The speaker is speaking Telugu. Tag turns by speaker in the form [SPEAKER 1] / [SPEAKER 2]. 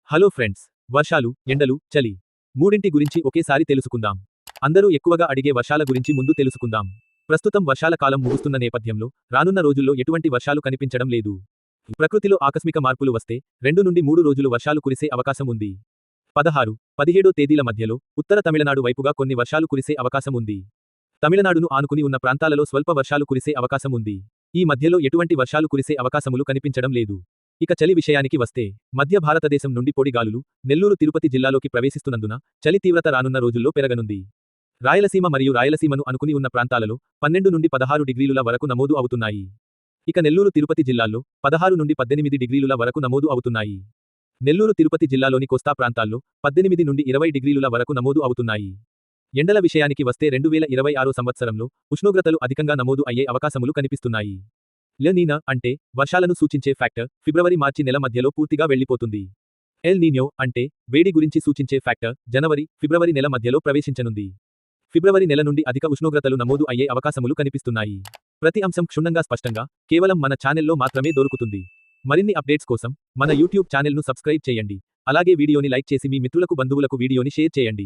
[SPEAKER 1] హలో ఫ్రెండ్స్, వర్షాలు, ఎండలు, చలి మూడింటి గురించి ఒకేసారి తెలుసుకుందాం. అందరూ ఎక్కువగా అడిగే వర్షాల గురించి ముందు తెలుసుకుందాం. ప్రస్తుతం వర్షాల కాలం ముగుస్తున్న నేపథ్యంలో రానున్న రోజుల్లో ఎటువంటి వర్షాలు కనిపించడం లేదు. ప్రకృతిలో ఆకస్మిక మార్పులు వస్తే 2 నుండి 3 రోజులు వర్షాలు కురిసే అవకాశం ఉంది. 16, 17 తేదీల మధ్యలో ఉత్తర తమిళనాడు వైపుగా కొన్ని వర్షాలు కురిసే అవకాశం ఉంది. తమిళనాడును ఆనుకుని ఉన్న ప్రాంతాలలో స్వల్ప వర్షాలు కురిసే అవకాశం ఉంది. ఈ మధ్యలో ఎటువంటి వర్షాలు కురిసే అవకాశములు కనిపించడం లేదు. ఇక చలి విషయానికి వస్తే మధ్య భారతదేశం నుండి పొడి గాలులు నెల్లూరు తిరుపతి జిల్లాలోకి ప్రవేశిస్తున్నందున చలి తీవ్రత రానున్న రోజుల్లో పెరగనుంది. రాయలసీమ మరియు రాయలసీమను అనుకుని ఉన్న ప్రాంతాలలో 12 నుండి 16 డిగ్రీల వరకు నమోదు అవుతున్నాయి. ఇక నెల్లూరు తిరుపతి జిల్లాల్లో 16 నుండి 18 డిగ్రీల వరకు నమోదు అవుతున్నాయి. నెల్లూరు తిరుపతి జిల్లాలోని కోస్తా ప్రాంతాల్లో 18 నుండి 20 డిగ్రీల వరకు నమోదు అవుతున్నాయి. ఎండల విషయానికి వస్తే 2026 సంవత్సరంలో ఉష్ణోగ్రతలు అధికంగా నమోదు అయ్యే అవకాశములు కనిపిస్తున్నాయి. ఎల్ నీనో అంటే వర్షాలను సూచించే ఫ్యాక్టర్ ఫిబ్రవరి-మార్చి నెల మధ్యలో పూర్తిగా వెళ్లిపోతుంది. ఎల్ నీనో అంటే వేడి గురించి సూచించే ఫ్యాక్టర్ జనవరి-ఫిబ్రవరి నెల మధ్యలో ప్రవేశించనుంది. ఫిబ్రవరి నెల నుండి అధిక ఉష్ణోగ్రతలు నమోదు అయ్యే అవకాశములు కనిపిస్తున్నాయి. ప్రతి అంశం క్షుణ్ణంగా స్పష్టంగా కేవలం మన ఛానెల్లో మాత్రమే దొరుకుతుంది. మరిన్ని అప్డేట్స్ కోసం మన యూట్యూబ్ ఛానెల్ను సబ్స్క్రైబ్ చేయండి. అలాగే వీడియోని లైక్ చేసి మీ మిత్రులకు బంధువులకు వీడియోని షేర్ చేయండి.